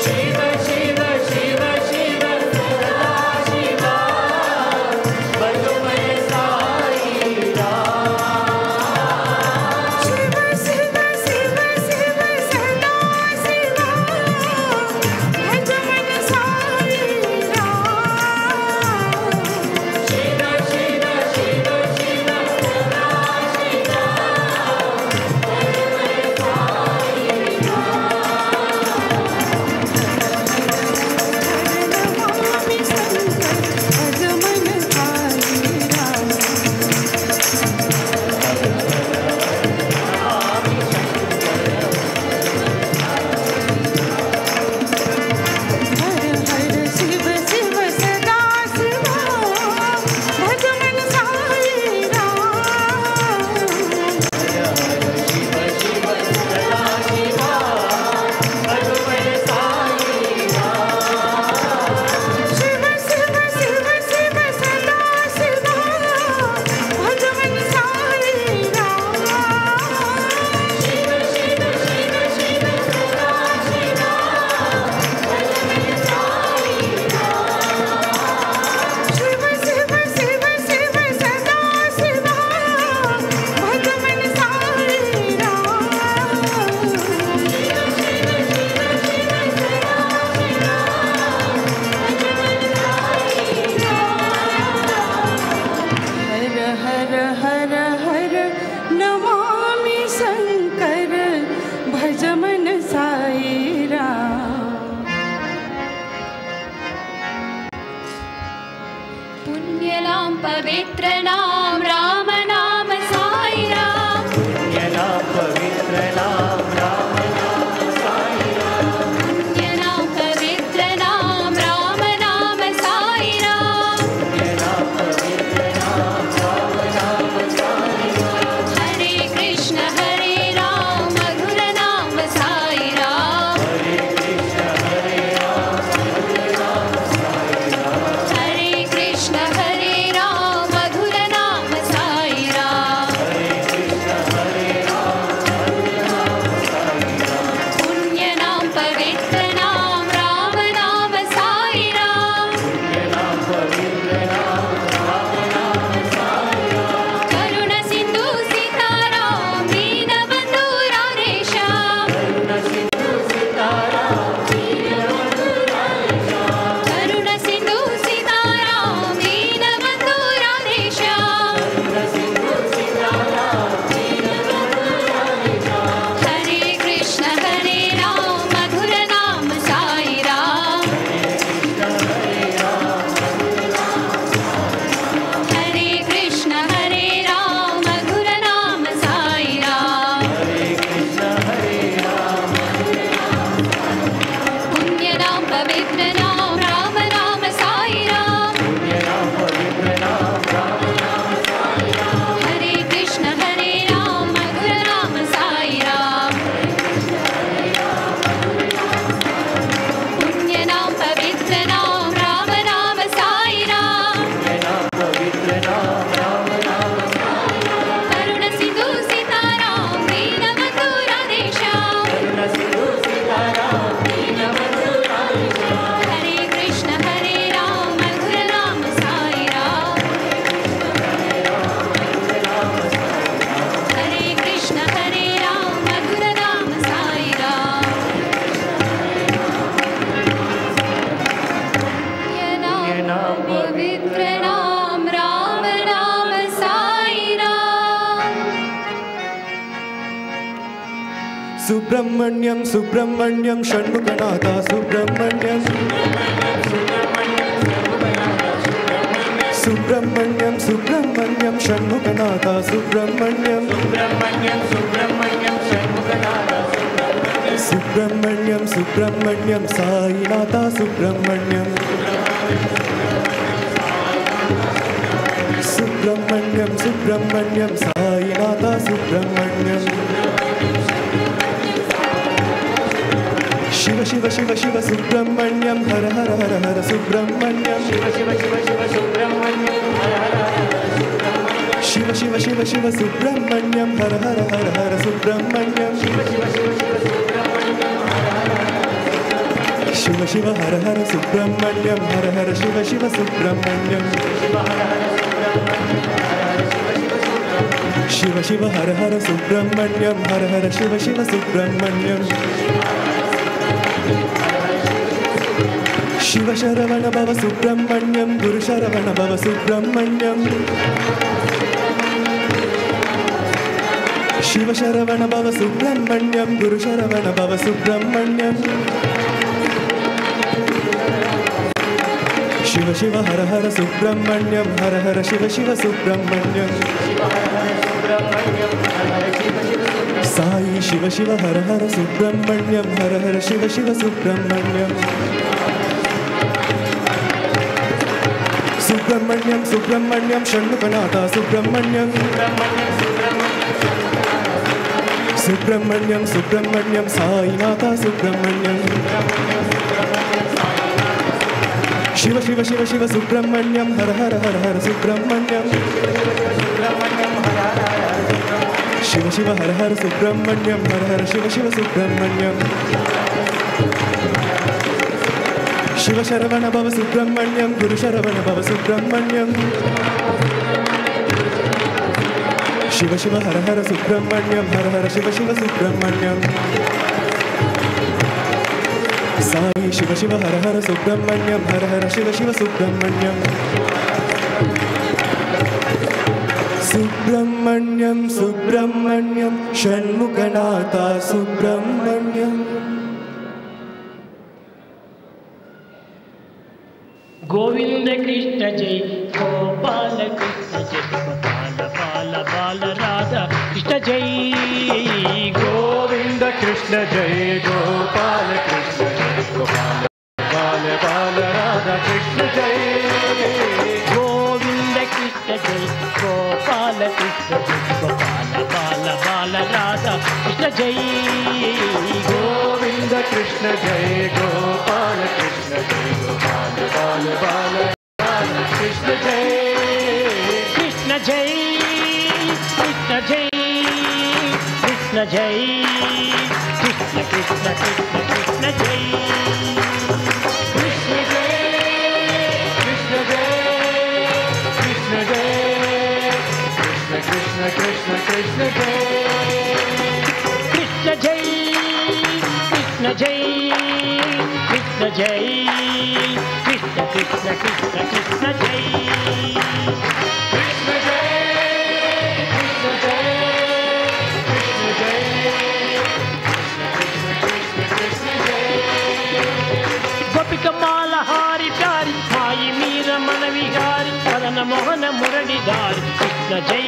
Speaker 8: पवित्र नाम राम नाम साई राम।
Speaker 3: पुण्य नाम पवित्र नाम राम नाम साई राम।
Speaker 8: पुण्य नाम पवित्र नाम राम नाम साई राम।
Speaker 3: पुण्य नाम पवित्र नाम राम नाम साई राम।
Speaker 8: हरे कृष्ण हरे राम मधुर नाम साई राम।
Speaker 3: हरे कृष्ण हरे राम मधुर नाम साई राम।
Speaker 8: हरे कृष्ण हरे राम मधुर नाम साई राम।
Speaker 3: हरे कृष्ण हरे राम मधुर नाम साई राम।
Speaker 8: पुण्य नाम पवित्र नाम राम नाम साई राम।
Speaker 3: पुण्य नाम पवित्र नाम राम नाम साई राम।
Speaker 8: करुण सिंधु सीताराम दीनबंधु राधेश्याम।
Speaker 3: करुण सिंधु सीताराम दीनबंधु राधेश्याम।
Speaker 8: करुण सिंधु सीताराम दीनबंधु राधेश्याम।
Speaker 3: करुण सिंधु सीताराम दीनबंधु राधेश्याम।
Speaker 8: हरे कृष्ण हरे राम मधुर नाम साई राम। हरे कृष्ण हरे राम मधुर नाम साई राम।
Speaker 3: हरे कृष्ण हरे राम मधुर नाम
Speaker 8: पुण्य नाम पवित्र नाम राम नाम साई राम।
Speaker 3: पुण्य नाम पवित्र नाम राम नाम साई राम।
Speaker 8: हरे कृष्ण हरे राम मधुर नाम साई राम। पुण्य नाम पवित्र नाम राम नाम साई राम।
Speaker 3: पुण्य नाम पवित्र नाम राम नाम साई राम।
Speaker 8: करुण सिंधु सीताराम दीनबंधु राधेश्याम।
Speaker 3: करुण सिंधु सीताराम दीनबंधु राधेश्याम।
Speaker 8: हरे कृष्ण हरे राम मधुर नाम साई राम। हरे कृष्ण हरे राम मधुर नाम साई राम। पुण्य नाम पवित्र नाम राम नाम साई राम।
Speaker 5: सुब्रह्मण्यम सुब्रह्मण्यम षण्मुखनाथ सुब्रह्मण्यम सुब्रह्मण्यम सुब्रह्मण्यम षण्मुखनाथ सुब्रह्मण्यम
Speaker 3: सुब्रह्मण्यम सुब्रह्मण्यम षण्मुखनाथ
Speaker 5: सुब्रह्मण्यम सुब्रह्मण्यम साईनाथ सुब्रह्मण्यम सुब्रह्मण्यम सुब्रह्मण्यम साईनाथ सुब्रह्मण्यम शिव शिव शिव शिव सुब्रह्मण्यम हर हर हर हर सुब्रह्मण्यम
Speaker 3: शिव शिव शिव शिव सुब्रह्मण्यम हर हर हर
Speaker 5: शिव शिव शिव शिव सुब्रह्मण्यम हर हर हर हर सुब्रह्मण्यम
Speaker 3: शिव शिव शिव शिव सुब्रह्मण्यम हर हर हर
Speaker 9: Shiva Shiva Hara Hara Subramanyam Hara Hara Shiva Shiva Subramanyam Shiva Shiva Hara Hara Subramanyam Hara Hara Shiva Shiva Subramanyam Shiva Sharavana Bhava Subramanyam Guru Sharavana Bhava Subramanyam Shiva Sharavana Bhava Subramanyam Guru Sharavana Bhava Subramanyam Shiva Shiva Hara Hara Subramanyam Hara Hara Shiva Shiva Subramanyam Sai Shiva Shiva Hara Hara Subramanyam Hara Hara Shiva Shiva Subramanyam Subramanyam Subramanyam Shanmukanatha Subramanyam Subramanyam Subramanyam Sai Natha Subramanyam Shiva Shiva Shiva Shiva Subramanyam Hara Hara Hara Hara Subramanyam Shiva Shiva Hara Hara Subramanyam Hara Hara Shiva Shiva Subramanyam Shiva Sharavana Bhava Subramanyam Guru Sharavana Bhava Subramanyam Shiva Shiva Hara Hara Subramanyam Hara Hara Shiva Shiva Subramanyam Sai Shiva Shiva Hara Hara Subramanyam Hara Hara Shiva Shiva Subramanyam Subramanyam Subramanyam Shanmukanatha Subramanyam
Speaker 10: Govinda Krishna Jai Gopala Krishna Jai Gopala Bala Bala Radha Krishna Jai
Speaker 9: Govinda Krishna Jai Gopala Krishna Jai Gopala Bala Bala Radha Krishna Jai
Speaker 10: Govinda Krishna Jai Gopala Krishna Jai Gopala Bala Bala Radha Krishna Jai
Speaker 9: Govinda Krishna Jai Gopala Krishna Jai Gopala Bala Bala Radha Krishna Jai
Speaker 10: Krishna Jai Krishna Jai Krishna Jai Krishna Krishna Krishna Krishna Jai
Speaker 9: Krishna Jai Krishna Jai Krishna Jai Krishna Krishna Krishna Krishna Jai
Speaker 10: Krishna Jai Krishna Jai Krishna Jai Krishna Krishna Krishna Krishna Jai
Speaker 9: Krishna Jai Krishna Jai Krishna Jai Krishna Krishna Krishna Jai
Speaker 10: Gopika Mala Hari Pyari Mai Meera Manavihari Madana Mohana Murali Dhari Krishna Jai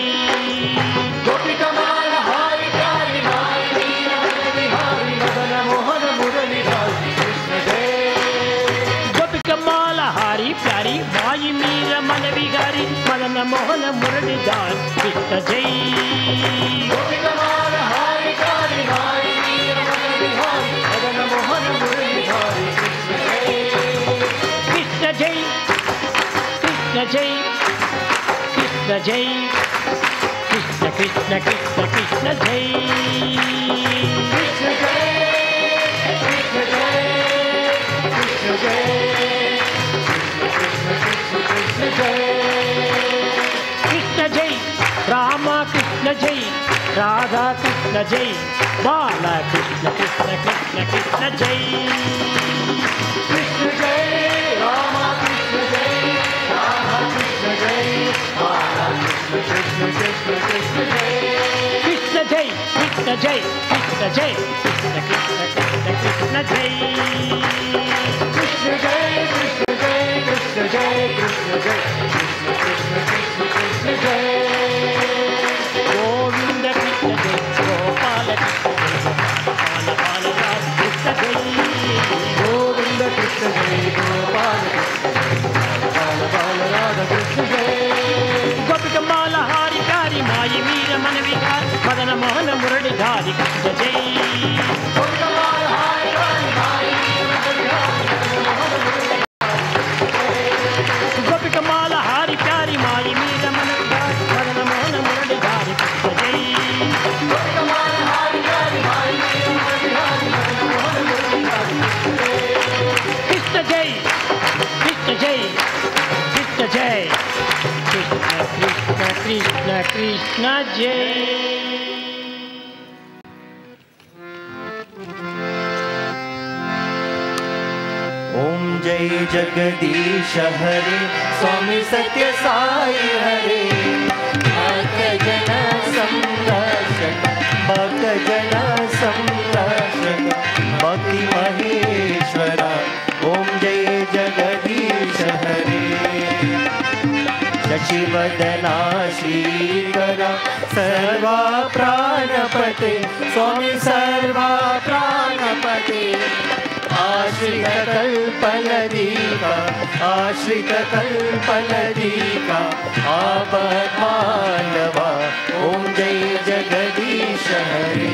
Speaker 9: Gopika Mala Hari Pyari Mai Meera Manavihari Madana Mohana Murali Dhari Krishna Jai
Speaker 10: Gopika Mala Hari Pyari Mai Meera Manavihari Madana Mohana Murali Dhari Krishna Jai
Speaker 9: Gopika Mala Hari Pyari Mai Meera Manavihari Madana Mohana Murali Dhari Krishna Jai
Speaker 10: Krishna Jai Krishna Jai Krishna Krishna Krishna Krishna Jai
Speaker 9: Krishna Jai Krishna Jai Krishna Jai Krishna Krishna Krishna Jai
Speaker 10: Krishna Jai Rama Krishna Jai Radha Krishna Jai Bala Krishna Krishna Krishna Krishna Jai
Speaker 9: Krishna Jai Rama Krishna Jai Radha Krishna Jai Bala Krishna Krishna Krishna Krishna Jai
Speaker 10: Krishna Jai Krishna Jai Krishna Jai Krishna Krishna Krishna Krishna Jai
Speaker 9: Krishna Jai Krishna Jai Krishna Jai Krishna Jai Krishna Krishna Krishna Krishna Jai
Speaker 10: Govinda Krishna Jai Gopala Krishna Jai Bala Bala Radha Krishna Jai
Speaker 9: Govinda Krishna Jai Gopala Krishna Jai Bala Bala Radha Krishna Jai
Speaker 10: Gopika Mala Hari Pyari Mai Meera Manavihari Madana Mohana Murali Dhari Krishna Jai
Speaker 9: Gopika Mala Hari Pyari Mai Meera Manavihari
Speaker 10: Gopika Mala Hari Pyari Mai Meera Manavihari Madana Mohana Murali Dhari Krishna Jai
Speaker 9: Gopika Mala Hari Pyari Mai Meera Manavihari Madana Mohana Murali Dhari Krishna Jai
Speaker 10: Krishna जय, कृष्ण जय, कृष्ण जय, कृष्ण कृष्ण कृष्ण कृष्ण जय।
Speaker 3: ओम जय जगदीश हरे, स्वामी सत्य साई हरे। भक्त जन संरक्षक, भक्त जन संरक्षक, भक्ति महेश्वरा। ओम जय जगदीश हरे। शशिवदना श्रीकरा, सर्वा प्राणपते, स्वामी सर्वा प्राणपते। आश्रित कल्पलदीका, आश्रित कल्पलदीका, आपद्बान्धवा। ओम जय जगदीश हरे।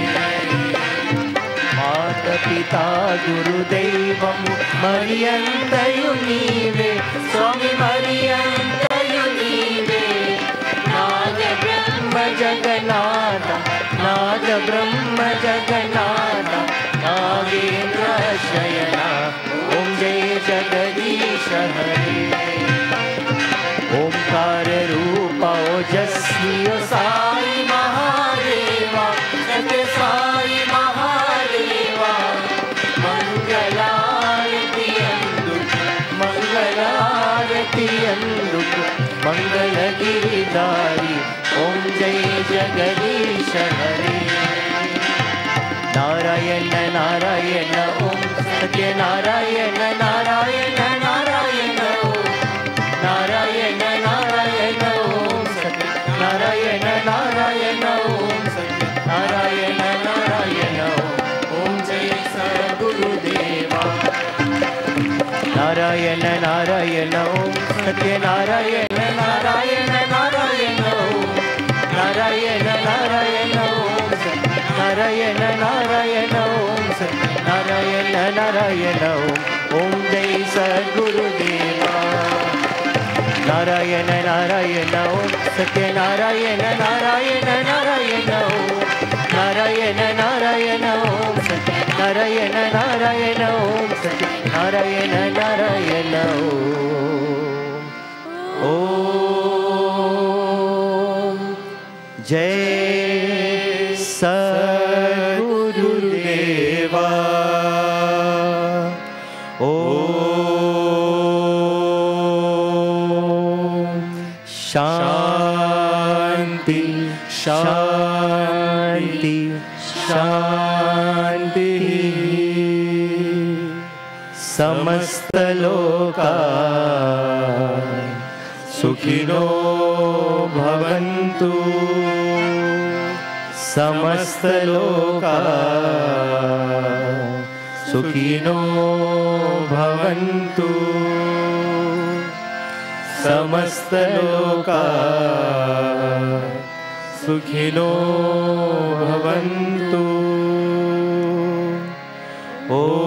Speaker 3: माता पिता गुरुदैवं मरियन्तयु नीवे, स्वामी मरियन्तयु नीवे। नाद ब्रह्म जगन्नाथ, नाद ब्रह्म जगन्नाथ, नागेन्द्र शयना। ओम जय जगदीश हरे। ओंकार रूप ओजस्वी साई महादेवा, सत्य साई महादेवा। मंगलारती अंदुक, मंगलारती अंदुक, मंगल गिरिधारी। ओम जय जगदीश हरे। नारायण नारायण ओम सत्य नारायण नारायण नारायण ओम। नारायण नारायण ओम सत्य नारायण नारायण ओम सत्य नारायण नारायण ओम जय सद्गुरुदेवा। नारायण नारायण ओम सत्य नारायण नारायण नारायण ओम। नारायण नारायण ओम सत्य नारायण नारायण ओम सत्य नारायण नारायण ओम जय सद्गुरुदेवा। नारायण नारायण ओम सत्य नारायण नारायण नारायण ओम। नारायण नारायण ओम सत्य नारायण नारायण ओम सत्य नारायण नारायण ओम जय सद्गुरुदेवा। ओम शांति शांति शांति। समस्त लोका सुखिनो भवन्तु, समस्त लोका सुखिनो भवन्तु, समस्त लोका सुखिनो भवन्तु। ओम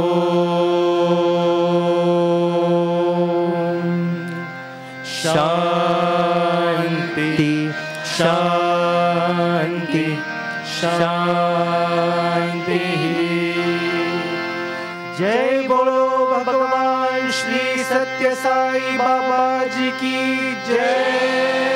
Speaker 3: शांति शांति शांति। जय बोलो भगवान श्री सत्य साई बाबा जी की जय।